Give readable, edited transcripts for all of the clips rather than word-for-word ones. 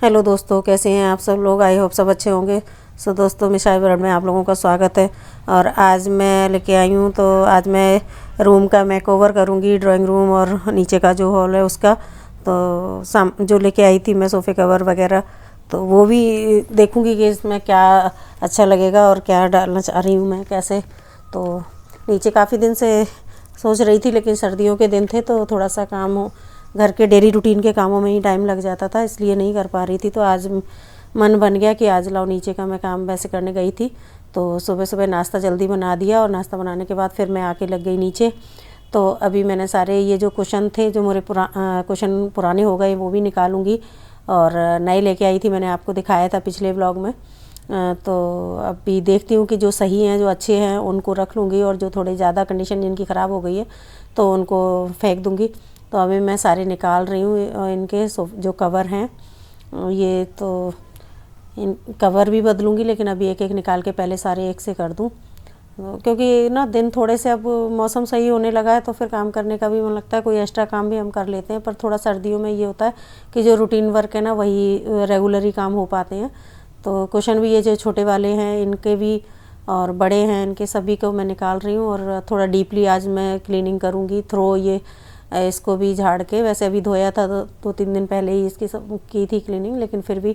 Hello दोस्तों, कैसे हैं आप सब लोग। आई होप सब अच्छे होंगे। सो दोस्तों, मिशाई वर्ल्ड में आप लोगों का स्वागत है। और आज मैं लेके आई हूँ, तो आज मैं रूम का मेकओवर करूँगी, ड्राइंग रूम और नीचे का जो हॉल है उसका। तो जो लेके आई थी मैं सोफ़े कवर वगैरह, तो वो भी देखूँगी कि इसमें क्या अच्छा लगेगा और क्या डालना चाह रही हूँ मैं कैसे। तो नीचे काफ़ी दिन से सोच रही थी, लेकिन सर्दियों के दिन थे तो थोड़ा सा काम हो, घर के डेली रूटीन के कामों में ही टाइम लग जाता था, इसलिए नहीं कर पा रही थी। तो आज मन बन गया कि आज लाओ नीचे का मैं काम वैसे करने गई थी। तो सुबह सुबह नाश्ता जल्दी बना दिया, और नाश्ता बनाने के बाद फिर मैं आके लग गई नीचे। तो अभी मैंने सारे ये जो कुशन थे, जो मेरे कुशन पुराने हो गए, वो भी निकालूंगी। और नए लेके आई थी, मैंने आपको दिखाया था पिछले व्लॉग में। तो अभी देखती हूँ कि जो सही हैं, जो अच्छे हैं, उनको रख लूँगी, और जो थोड़े ज़्यादा कंडीशन जिनकी ख़राब हो गई है तो उनको फेंक दूँगी। तो अभी मैं सारे निकाल रही हूँ इनके जो कवर हैं। ये तो इन कवर भी बदलूँगी, लेकिन अभी एक एक निकाल के पहले सारे एक से कर दूँ, क्योंकि ना दिन थोड़े से अब मौसम सही होने लगा है, तो फिर काम करने का भी मन लगता है। कोई एक्स्ट्रा काम भी हम कर लेते हैं, पर थोड़ा सर्दियों में ये होता है कि जो रूटीन वर्क है ना, वही रेगुलर ही काम हो पाते हैं। तो कुशन भी ये जो छोटे वाले हैं इनके भी, और बड़े हैं इनके, सभी को मैं निकाल रही हूँ। और थोड़ा डीपली आज मैं क्लीनिंग करूँगी। थ्रो ये इसको भी झाड़ के, वैसे अभी धोया था तो 2-3 दिन पहले ही इसकी सब की थी क्लीनिंग, लेकिन फिर भी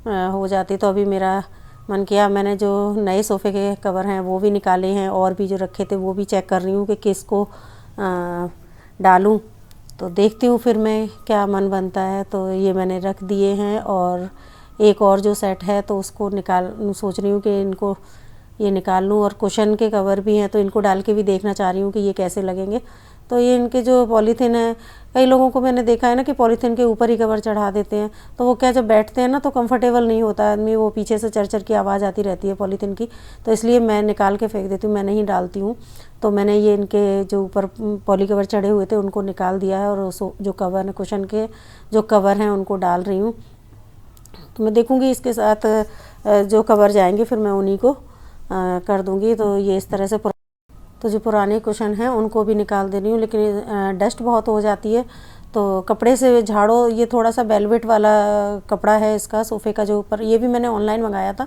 हो जाती। तो अभी मेरा मन किया, मैंने जो नए सोफ़े के कवर हैं वो भी निकाले हैं, और भी जो रखे थे वो भी चेक कर रही हूँ कि किसको डालूँ। तो देखती हूँ फिर मैं क्या मन बनता है। तो ये मैंने रख दिए हैं, और एक और जो सेट है तो उसको सोच रही हूँ कि इनको ये निकाल लूँ। और कुशन के कवर भी हैं, तो इनको डाल के भी देखना चाह रही हूँ कि ये कैसे लगेंगे। तो ये इनके जो पॉलीथीन है, कई लोगों को मैंने देखा है ना कि पॉलीथीन के ऊपर ही कवर चढ़ा देते हैं, तो वो क्या, जब बैठते हैं ना तो कंफर्टेबल नहीं होता आदमी, वो पीछे से चर चर की आवाज़ आती रहती है पॉलीथीन की। तो इसलिए मैं निकाल के फेंक देती हूँ, मैं नहीं डालती हूँ। तो मैंने ये इनके जो ऊपर पॉली कवर चढ़े हुए थे उनको निकाल दिया है, और जो कवर है, कुशन के जो कवर हैं उनको डाल रही हूँ। तो मैं देखूँगी इसके साथ जो कवर जाएंगे फिर मैं उन्हीं को कर दूँगी। तो ये इस तरह से तो जो पुराने कुशन हैं उनको भी निकाल दे रही हूँ, लेकिन डस्ट बहुत हो जाती है, तो कपड़े से झाड़ो। ये थोड़ा सा वेलवेट वाला कपड़ा है इसका, सोफ़े का जो ऊपर, ये भी मैंने ऑनलाइन मंगाया था,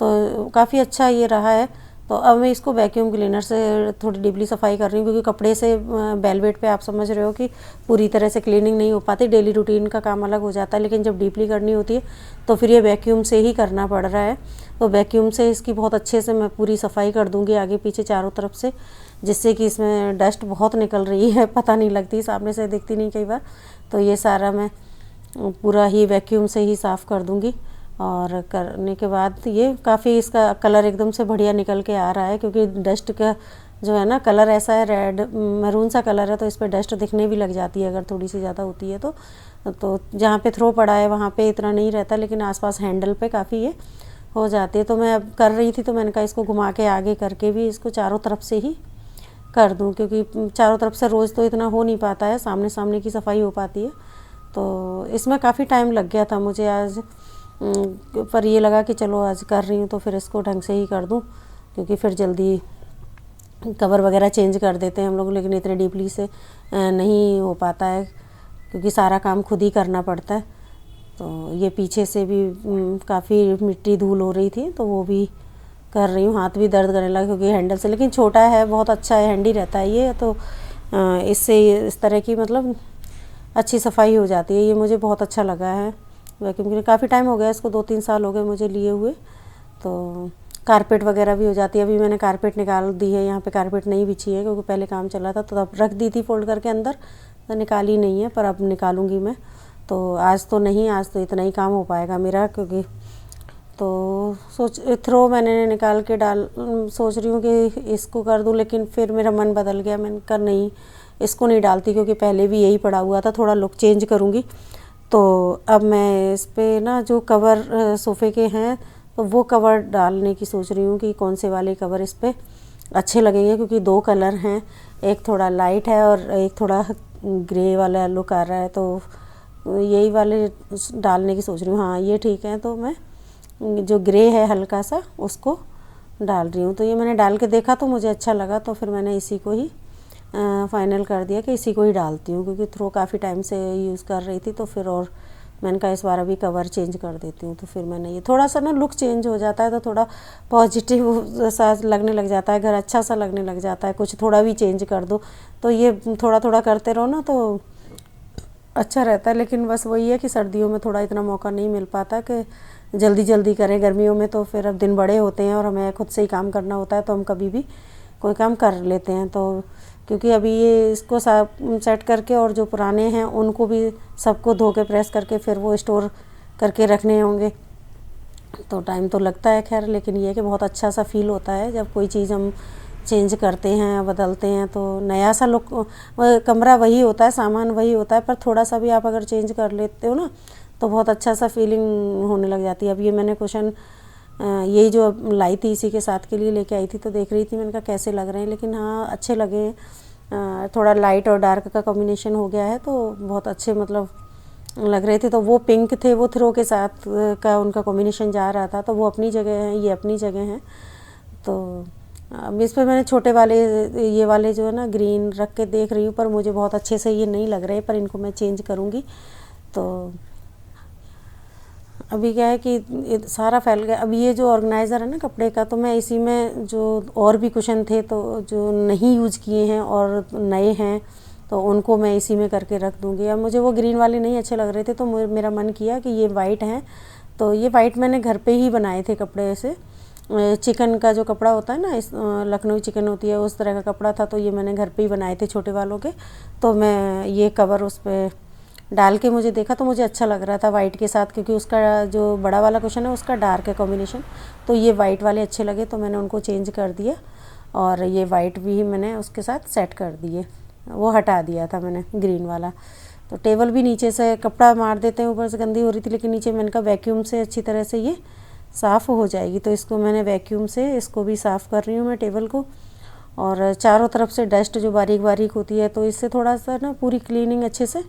तो काफ़ी अच्छा ये रहा है। तो अब मैं इसको वैक्यूम क्लीनर से थोड़ी डीपली सफाई कर रही हूँ, क्योंकि कपड़े से वेलवेट पे आप समझ रहे हो कि पूरी तरह से क्लीनिंग नहीं हो पाती। डेली रूटीन का काम अलग हो जाता है, लेकिन जब डीपली करनी होती है तो फिर ये वैक्यूम से ही करना पड़ रहा है। तो वैक्यूम से इसकी बहुत अच्छे से मैं पूरी सफाई कर दूँगी, आगे पीछे चारों तरफ से, जिससे कि इसमें डस्ट बहुत निकल रही है, पता नहीं लगती, सामने से दिखती नहीं कई बार। तो ये सारा मैं पूरा ही वैक्यूम से ही साफ़ कर दूँगी। और करने के बाद ये काफ़ी, इसका कलर एकदम से बढ़िया निकल के आ रहा है, क्योंकि डस्ट का जो है ना कलर ऐसा है, रेड मैरून सा कलर है, तो इस पर डस्ट दिखने भी लग जाती है अगर थोड़ी सी ज़्यादा होती है तो जहाँ पे थ्रो पड़ा है वहाँ पे इतना नहीं रहता, लेकिन आसपास हैंडल पे काफ़ी ये हो जाती है। तो मैं अब कर रही थी, तो मैंने कहा इसको घुमा के आगे करके भी इसको चारों तरफ से ही कर दूं, क्योंकि चारों तरफ से रोज़ तो इतना हो नहीं पाता है, सामने सामने की सफाई हो पाती है। तो इसमें काफ़ी टाइम लग गया था मुझे आज, पर ये लगा कि चलो आज कर रही हूँ तो फिर इसको ढंग से ही कर दूँ, क्योंकि फिर जल्दी कवर वगैरह चेंज कर देते हैं हम लोग, लेकिन इतने डीपली से नहीं हो पाता है, क्योंकि सारा काम खुद ही करना पड़ता है। तो ये पीछे से भी काफ़ी मिट्टी धूल हो रही थी, तो वो भी कर रही हूँ। हाथ भी दर्द करने लगा क्योंकि हैंडल से, लेकिन छोटा है, बहुत अच्छा है, हैंडी रहता है ये। तो इससे इस तरह की मतलब अच्छी सफाई हो जाती है। ये मुझे बहुत अच्छा लगा है वैक्यूम के लिए। काफ़ी टाइम हो गया इसको, 2-3 साल हो गए मुझे लिए हुए। तो कारपेट वगैरह भी हो जाती है। अभी मैंने कारपेट निकाल दी है, यहाँ पे कारपेट नहीं बिछी है, क्योंकि पहले काम चला था तो अब रख दी थी फोल्ड करके अंदर, तो निकाली नहीं है, पर अब निकालूंगी मैं। तो आज तो नहीं, आज तो इतना ही काम हो पाएगा मेरा, क्योंकि तो थ्रो मैंने निकाल के सोच रही हूँ कि इसको कर दूँ, लेकिन फिर मेरा मन बदल गया, मैंने कहा नहीं, इसको नहीं डालती, क्योंकि पहले भी यही पड़ा हुआ था, थोड़ा लुक चेंज करूँगी। तो अब मैं इस पर ना जो कवर सोफ़े के हैं, तो वो कवर डालने की सोच रही हूँ कि कौन से वाले कवर इस पर अच्छे लगेंगे, क्योंकि 2 कलर हैं, एक थोड़ा लाइट है और एक थोड़ा ग्रे वाला लुक आ रहा है। तो यही वाले डालने की सोच रही हूँ। हाँ, ये ठीक है। तो मैं जो ग्रे है हल्का सा उसको डाल रही हूँ। तो ये मैंने डाल के देखा तो मुझे अच्छा लगा, तो फिर मैंने इसी को ही फाइनल कर दिया कि इसी को ही डालती हूँ, क्योंकि थ्रो काफ़ी टाइम से यूज़ कर रही थी, तो फिर और मैंने कहा इस बार अभी कवर चेंज कर देती हूँ। तो फिर मैंने ये थोड़ा सा ना लुक चेंज हो जाता है तो थोड़ा पॉजिटिव सा लगने लग जाता है, घर अच्छा सा लगने लग जाता है। कुछ थोड़ा भी चेंज कर दो तो ये थोड़ा थोड़ा करते रहो ना तो अच्छा रहता है। लेकिन बस वही है कि सर्दियों में थोड़ा इतना मौका नहीं मिल पाता कि जल्दी जल्दी करें। गर्मियों में तो फिर अब दिन बड़े होते हैं और हमें खुद से ही काम करना होता है तो हम कभी भी कोई काम कर लेते हैं। तो क्योंकि अभी ये इसको सेट करके और जो पुराने हैं उनको भी सबको धो के प्रेस करके फिर वो स्टोर करके रखने होंगे तो टाइम तो लगता है खैर। लेकिन ये है कि बहुत अच्छा सा फील होता है जब कोई चीज़ हम चेंज करते हैं, बदलते हैं तो नया सा लुक। कमरा वही होता है, सामान वही होता है, पर थोड़ा सा भी आप अगर चेंज कर लेते हो ना तो बहुत अच्छा सा फीलिंग होने लग जाती है। अब ये मैंने कुशन यही जो लाई थी इसी के साथ के लिए लेके आई थी तो देख रही थी, मैंने कहा कैसे लग रहे हैं, लेकिन हाँ अच्छे लगे। थोड़ा लाइट और डार्क का कॉम्बिनेशन हो गया है तो बहुत अच्छे मतलब लग रहे थे। तो वो पिंक थे, वो थ्रो के साथ का उनका कॉम्बिनेशन जा रहा था तो वो अपनी जगह हैं, ये अपनी जगह हैं। तो अब इस पर मैंने छोटे वाले ये वाले जो है ना ग्रीन रख के देख रही हूँ, पर मुझे बहुत अच्छे से ये नहीं लग रहे, पर इनको मैं चेंज करूँगी। तो अभी क्या है कि सारा फैल गया। अब ये जो ऑर्गेनाइज़र है ना कपड़े का, तो मैं इसी में जो और भी कुशन थे तो जो नहीं यूज़ किए हैं और नए हैं तो उनको मैं इसी में करके रख दूँगी। अब मुझे वो ग्रीन वाले नहीं अच्छे लग रहे थे तो मेरा मन किया कि ये वाइट हैं। तो ये वाइट मैंने घर पे ही बनाए थे कपड़े ऐसे चिकन का जो कपड़ा होता है ना, इस लखनऊ चिकन होती है उस तरह का कपड़ा था तो ये मैंने घर पे ही बनाए थे छोटे वालों के। तो मैं ये कवर उस पर डाल के मुझे देखा तो मुझे अच्छा लग रहा था वाइट के साथ, क्योंकि उसका जो बड़ा वाला कुशन है उसका डार्क है कॉम्बिनेशन, तो ये वाइट वाले अच्छे लगे तो मैंने उनको चेंज कर दिया और ये वाइट भी मैंने उसके साथ सेट कर दिए, वो हटा दिया था मैंने ग्रीन वाला। तो टेबल भी नीचे से कपड़ा मार देते हैं, ऊपर से गंदी हो रही थी लेकिन नीचे मैंने कहा वैक्यूम से अच्छी तरह से ये साफ़ हो जाएगी, तो इसको मैंने वैक्यूम से इसको भी साफ़ कर रही हूँ मैं टेबल को। और चारों तरफ से डस्ट जो बारीक बारीक होती है तो इससे थोड़ा सा ना पूरी क्लीनिंग अच्छे से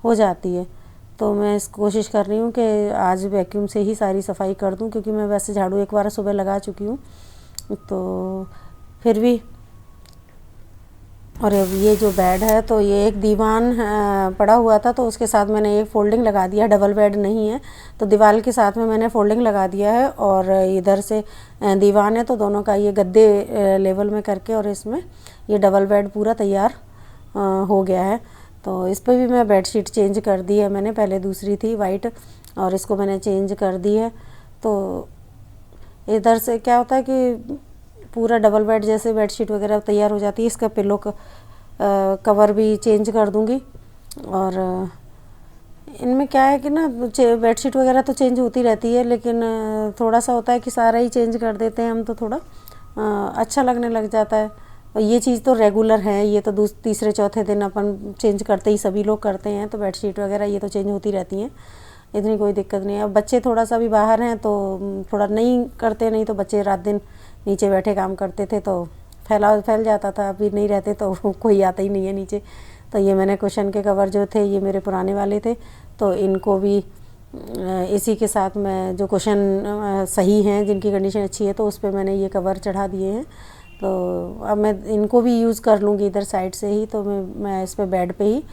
हो जाती है। तो मैं इस कोशिश कर रही हूँ कि आज वैक्यूम से ही सारी सफाई कर दूँ, क्योंकि मैं वैसे झाड़ू एक बार सुबह लगा चुकी हूँ तो फिर भी। और अब ये जो बेड है तो ये एक दीवान पड़ा हुआ था तो उसके साथ मैंने एक फ़ोल्डिंग लगा दिया, डबल बेड नहीं है तो दीवार के साथ में मैंने फ़ोल्डिंग लगा दिया है और इधर से दीवान है तो दोनों का ये गद्दे लेवल में करके और इसमें ये डबल बेड पूरा तैयार हो गया है। तो इस पर भी मैं बेडशीट चेंज कर दी है मैंने, पहले दूसरी थी वाइट और इसको मैंने चेंज कर दी है। तो इधर से क्या होता है कि पूरा डबल बेड जैसे बेडशीट वगैरह तैयार हो जाती है, इसका पिलो कवर भी चेंज कर दूंगी। और इनमें क्या है कि ना बेडशीट वगैरह तो चेंज होती रहती है लेकिन थोड़ा सा होता है कि सारा ही चेंज कर देते हैं हम तो थोड़ा अच्छा लगने लग जाता है। और ये चीज़ तो रेगुलर है, ये तो तीसरे चौथे दिन अपन चेंज करते ही सभी लोग करते हैं, तो बेडशीट वगैरह ये तो चेंज होती रहती हैं, इतनी कोई दिक्कत नहीं है। अब बच्चे थोड़ा सा भी बाहर हैं तो थोड़ा नहीं करते, नहीं तो बच्चे रात दिन नीचे बैठे काम करते थे तो फैल जाता था, अभी नहीं रहते तो कोई आता ही नहीं है नीचे। तो ये मैंने कुशन के कवर जो थे ये मेरे पुराने वाले थे तो इनको भी इसी के साथ मैं जो कुशन सही हैं जिनकी कंडीशन अच्छी है तो उस पर मैंने ये कवर चढ़ा दिए हैं। तो अब मैं इनको भी यूज़ कर लूँगी इधर साइड से ही, तो मैं इस पर बेड पे ही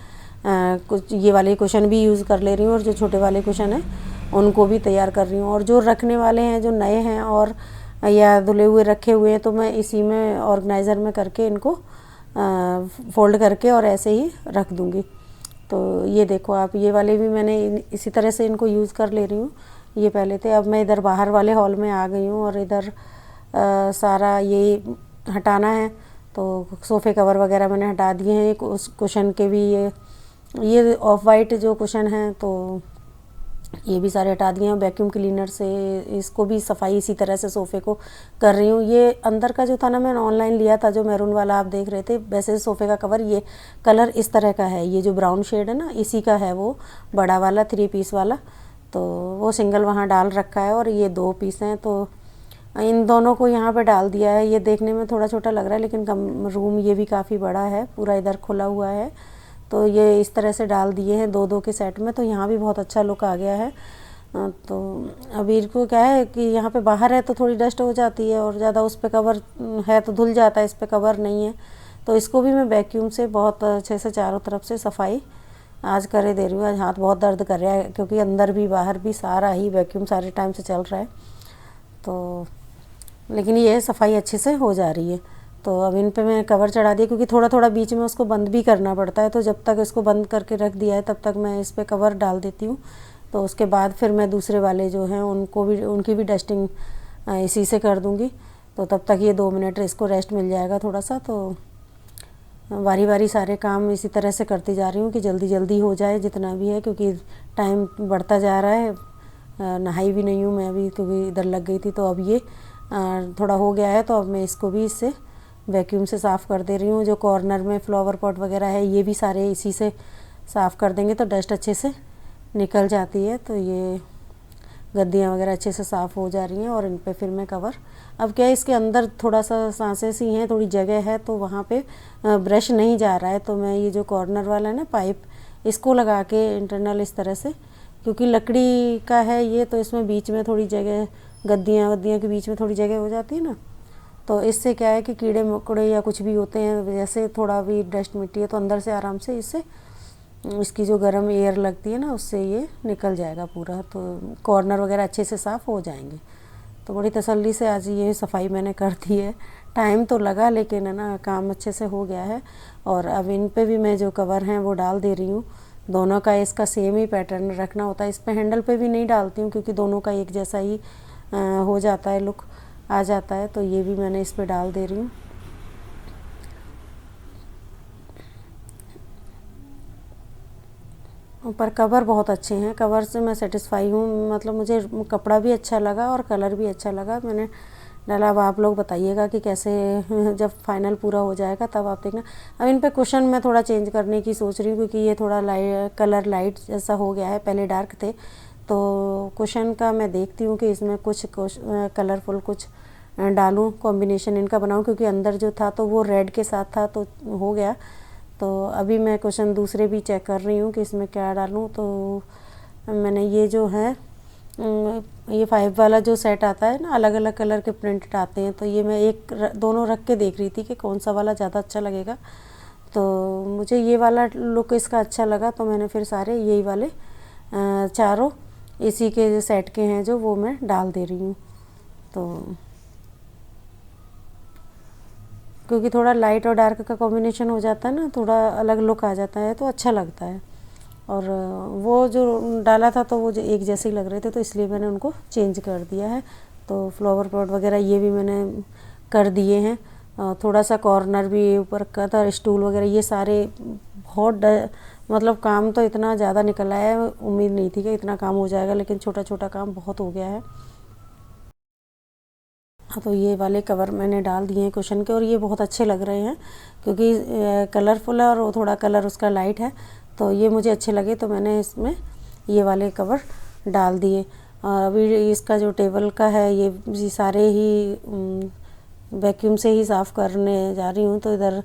कुछ ये वाले कुशन भी यूज़ कर ले रही हूँ और जो छोटे वाले कुशन हैं उनको भी तैयार कर रही हूँ। और जो रखने वाले हैं जो नए हैं और या धुले हुए रखे हुए हैं तो मैं इसी में ऑर्गेनाइज़र में करके इनको फोल्ड करके और ऐसे ही रख दूँगी। तो ये देखो आप, ये वाले भी मैंने इसी तरह से इनको यूज़ कर ले रही हूँ, ये पहले थे। अब मैं इधर बाहर वाले हॉल में आ गई हूँ और इधर सारा ये हटाना है तो सोफ़े कवर वगैरह मैंने हटा दिए हैं। उस कुशन के भी ये ऑफ वाइट जो कुशन हैं तो ये भी सारे हटा दिए हैं। वैक्यूम क्लीनर से इसको भी सफाई इसी तरह से सोफ़े को कर रही हूँ। ये अंदर का जो था ना मैंने ऑनलाइन लिया था जो मैरून वाला आप देख रहे थे, वैसे सोफ़े का कवर ये कलर इस तरह का है, ये जो ब्राउन शेड है ना इसी का है वो बड़ा वाला 3 पीस वाला, तो वो सिंगल वहाँ डाल रखा है और ये 2 पीस हैं तो इन दोनों को यहाँ पे डाल दिया है। ये देखने में थोड़ा छोटा लग रहा है लेकिन रूम ये भी काफ़ी बड़ा है, पूरा इधर खुला हुआ है तो ये इस तरह से डाल दिए हैं 2-2 के सेट में, तो यहाँ भी बहुत अच्छा लुक आ गया है। तो अभी इनको क्या है कि यहाँ पे बाहर है तो थोड़ी डस्ट हो जाती है और ज़्यादा उस पर कवर है तो धुल जाता है, इस पर कवर नहीं है तो इसको भी मैं वैक्यूम से बहुत अच्छे से चारों तरफ से सफाई आज करे दे रही हूँ। आज हाथ बहुत दर्द कर रहा है क्योंकि अंदर भी बाहर भी सारा ही वैक्यूम सारे टाइम से चल रहा है। तो लेकिन ये सफाई अच्छे से हो जा रही है। तो अब इन पे मैं कवर चढ़ा दिया क्योंकि थोड़ा थोड़ा बीच में उसको बंद भी करना पड़ता है। तो जब तक इसको बंद करके रख दिया है तब तक मैं इस पर कवर डाल देती हूँ। तो उसके बाद फिर मैं दूसरे वाले जो हैं उनकी भी डस्टिंग इसी से कर दूँगी। तो तब तक ये 2 मिनट इसको रेस्ट मिल जाएगा थोड़ा सा। तो बारी बारी सारे काम इसी तरह से करती जा रही हूँ कि जल्दी जल्दी हो जाए जितना भी है, क्योंकि टाइम बढ़ता जा रहा है। नहाई भी नहीं हूँ मैं अभी क्योंकि इधर लग गई थी। तो अब ये थोड़ा हो गया है तो अब मैं इसको भी इससे वैक्यूम से साफ़ कर दे रही हूँ। जो कॉर्नर में फ्लावर पॉट वगैरह है ये भी सारे इसी से साफ़ कर देंगे तो डस्ट अच्छे से निकल जाती है। तो ये गद्दियाँ वगैरह अच्छे से साफ़ हो जा रही हैं और इन पे फिर मैं कवर, अब क्या है इसके अंदर थोड़ा सा सांसें सी हैं, थोड़ी जगह है तो वहाँ पे ब्रश नहीं जा रहा है। तो मैं ये जो कॉर्नर वाला है ना पाइप, इसको लगा के इंटरनल इस तरह से, क्योंकि लकड़ी का है ये तो इसमें बीच में थोड़ी जगह, गद्दियाँ के बीच में थोड़ी जगह हो जाती है ना। तो इससे क्या है कि कीड़े मकोड़े या कुछ भी होते हैं, जैसे थोड़ा भी डस्ट मिट्टी है तो अंदर से आराम से इससे इसकी जो गर्म एयर लगती है ना उससे ये निकल जाएगा पूरा। तो कॉर्नर वगैरह अच्छे से साफ़ हो जाएंगे। तो बड़ी तसल्ली से आज ये सफाई मैंने कर दी है। टाइम तो लगा लेकिन है ना काम अच्छे से हो गया है। और अब इन पे भी मैं जो कवर हैं वो डाल दे रही हूँ। दोनों का इसका सेम ही पैटर्न रखना होता है। इस पे हैंडल पे भी नहीं डालती हूँ क्योंकि दोनों का एक जैसा ही हो जाता है, लुक आ जाता है। तो ये भी मैंने इस पे डाल दे रही हूँ। पर कवर बहुत अच्छे हैं, कवर से मैं सेटिस्फाई हूँ। मतलब मुझे कपड़ा भी अच्छा लगा और कलर भी अच्छा लगा मैंने डाला। अब आप लोग बताइएगा कि कैसे, जब फाइनल पूरा हो जाएगा तब आप देखना। अब इन पे कुशन मैं थोड़ा चेंज करने की सोच रही हूँ क्योंकि ये थोड़ा कलर लाइट जैसा हो गया है, पहले डार्क थे। तो कुशन का मैं देखती हूँ कि इसमें कुछ कलरफुल कुछ डालूँ, कॉम्बिनेशन इनका बनाऊँ, क्योंकि अंदर जो था तो वो रेड के साथ था तो हो गया। तो अभी मैं क्वेश्चन दूसरे भी चेक कर रही हूँ कि इसमें क्या डालूँ। तो मैंने ये जो है ये 5 वाला जो सेट आता है ना, अलग अलग कलर के प्रिंटेड आते हैं, तो ये मैं दोनों रख के देख रही थी कि कौन सा वाला ज़्यादा अच्छा लगेगा। तो मुझे ये वाला लुक इसका अच्छा लगा तो मैंने फिर सारे यही वाले चारों इसी के सेट के हैं जो वो मैं डाल दे रही हूँ। तो क्योंकि थोड़ा लाइट और डार्क का कॉम्बिनेशन हो जाता है ना, थोड़ा अलग लुक आ जाता है तो अच्छा लगता है। और वो जो डाला था तो वो जो एक जैसे ही लग रहे थे तो इसलिए मैंने उनको चेंज कर दिया है। तो फ्लावर पॉट वगैरह ये भी मैंने कर दिए हैं। थोड़ा सा कॉर्नर भी ऊपर का था, स्टूल वगैरह ये सारे बहुत मतलब काम तो इतना ज़्यादा निकल आया है, उम्मीद नहीं थी कि इतना काम हो जाएगा, लेकिन छोटा छोटा काम बहुत हो गया है। तो ये वाले कवर मैंने डाल दिए हैं कुशन के और ये बहुत अच्छे लग रहे हैं क्योंकि कलरफुल है और वो थोड़ा कलर उसका लाइट है तो ये मुझे अच्छे लगे तो मैंने इसमें ये वाले कवर डाल दिए। अभी इसका जो टेबल का है ये सारे ही वैक्यूम से ही साफ़ करने जा रही हूँ। तो इधर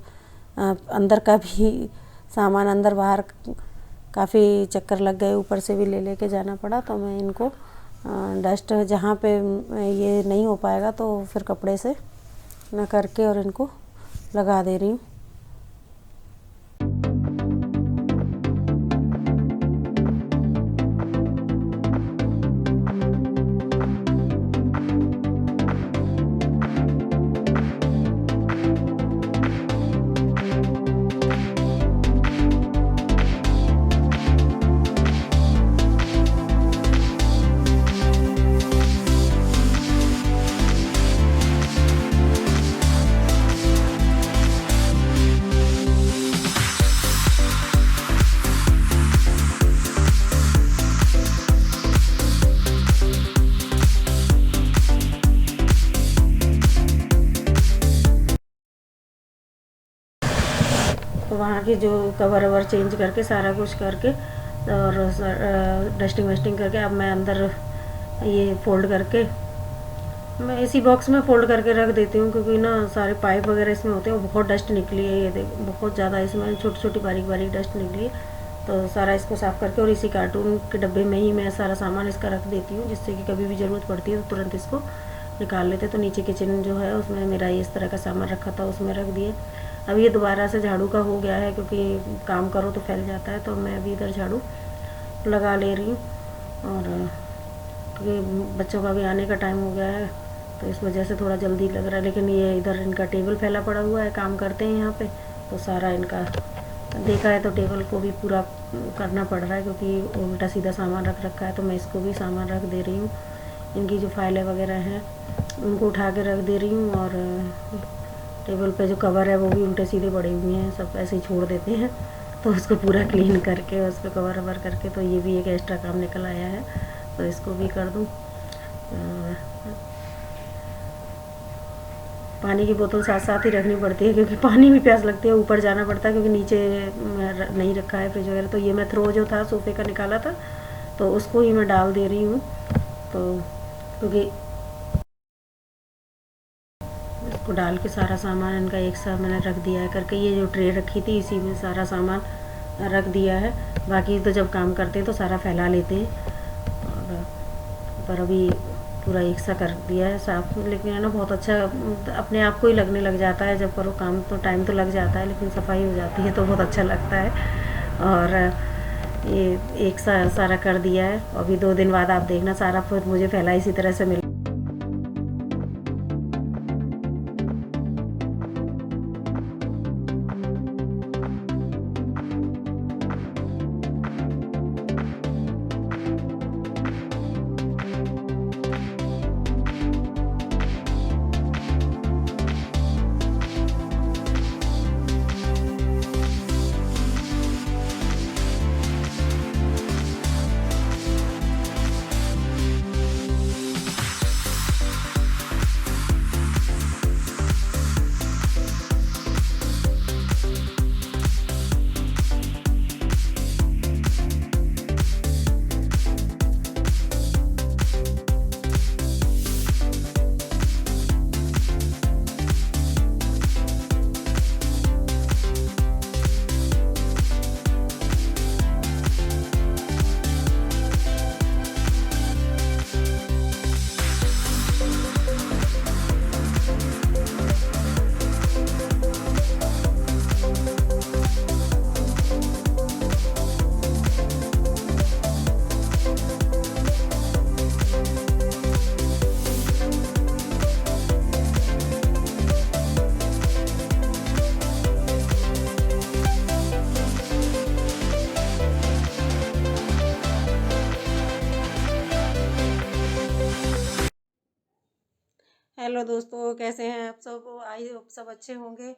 अंदर का भी सामान अंदर बाहर काफ़ी चक्कर लग गए, ऊपर से भी ले के जाना पड़ा। तो मैं इनको डस्ट जहाँ पे ये नहीं हो पाएगा तो फिर कपड़े से ना करके और इनको लगा दे रही हूँ। तो वहाँ की जो कवर ववर चेंज करके सारा कुछ करके और डस्टिंग वस्टिंग करके अब मैं अंदर ये फोल्ड करके मैं इसी बॉक्स में फोल्ड करके रख देती हूँ क्योंकि ना सारे पाइप वगैरह इसमें होते हैं। बहुत डस्ट निकली है, ये देख बहुत ज़्यादा इसमें छोटी छोटी बारीक बारीक डस्ट निकली है। तो सारा इसको साफ़ करके और इसी कार्टून के डब्बे में ही मैं सारा सामान इसका रख देती हूँ जिससे कि कभी भी ज़रूरत पड़ती है तो तुरंत इसको निकाल लेते। तो नीचे किचन जो है उसमें मेरा इस तरह का सामान रखा था उसमें रख दिए। अब ये दोबारा से झाड़ू का हो गया है, क्योंकि काम करो तो फैल जाता है, तो मैं अभी इधर झाड़ू लगा ले रही हूँ। और क्योंकि बच्चों का भी आने का टाइम हो गया है, तो इस वजह से थोड़ा जल्दी लग रहा है। लेकिन ये इधर इनका टेबल फैला पड़ा हुआ है, काम करते हैं यहाँ पे, तो सारा इनका देखा है तो टेबल को भी पूरा करना पड़ रहा है, क्योंकि उल्टा सीधा सामान रख रखा है। तो मैं इसको भी सामान रख दे रही हूँ, इनकी जो फाइलें वगैरह हैं उनको उठा के रख दे रही हूँ। और टेबल पे जो कवर है वो भी उल्टे सीधे पड़े हुए हैं, सब ऐसे ही छोड़ देते हैं, तो उसको पूरा क्लीन करके उस पर कवर ववर करके, तो ये भी एक एक्स्ट्रा काम निकल आया है, तो इसको भी कर दूँ। पानी की बोतल साथ साथ ही रखनी पड़ती है, क्योंकि पानी भी प्यास लगती है, ऊपर जाना पड़ता है, क्योंकि नीचे नहीं रखा है फ्रिज वगैरह। तो ये मैं थ्रो जो था सोफ़े का निकाला था, तो उसको ही मैं डाल दे रही हूँ। तो क्योंकि इसको डाल के सारा सामान इनका एक साथ मैंने रख दिया है करके, ये जो ट्रे रखी थी इसी में सारा सामान रख दिया है। बाकी तो जब काम करते हैं तो सारा फैला लेते हैं, और पर अभी पूरा एक सा कर दिया है साफ। लेकिन है ना, बहुत अच्छा अपने आप को ही लगने लग जाता है, जब करो काम तो टाइम तो लग जाता है, लेकिन सफाई हो जाती है तो बहुत अच्छा लगता है। और ये एक सारा कर दिया है। अभी 2 दिन बाद आप देखना सारा फिर मुझे फैला इसी तरह से मिल। हेलो दोस्तों, कैसे हैं आप सब? आई होप सब अच्छे होंगे।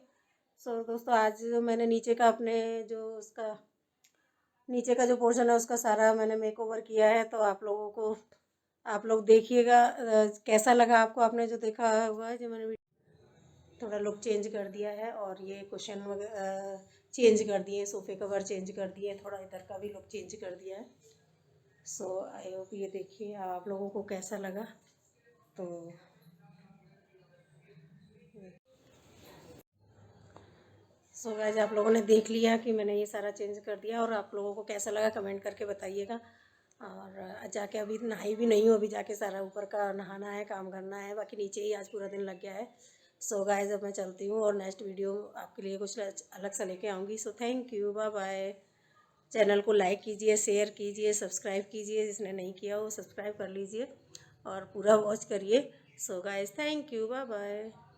दोस्तों, आज मैंने नीचे का अपने जो उसका नीचे का जो पोर्शन है उसका सारा मैंने मेकओवर किया है, तो आप लोग देखिएगा कैसा लगा आपको। आपने जो देखा हुआ है, जो मैंने थोड़ा लुक चेंज कर दिया है, और ये कुशन वगैरह चेंज कर दिए, सोफ़े कवर चेंज कर दिए, थोड़ा इधर का भी लुक चेंज कर दिया है। आई होप ये देखिए आप लोगों को कैसा लगा। तो गाइस, आप लोगों ने देख लिया कि मैंने ये सारा चेंज कर दिया, और आप लोगों को कैसा लगा कमेंट करके बताइएगा। और जाके अभी नहाई भी नहीं हूँ, अभी जाके सारा ऊपर का नहाना है, काम करना है, बाकी नीचे ही आज पूरा दिन लग गया है। गाइस, अब मैं चलती हूँ, और नेक्स्ट वीडियो आपके लिए कुछ अलग सा लेके आऊँगी। Thank you, bye bye. Channel को लाइक कीजिए, शेयर कीजिए, सब्सक्राइब कीजिए, जिसने नहीं किया वो सब्सक्राइब कर लीजिए और पूरा वॉच करिए। Guys, thank you, bye bye.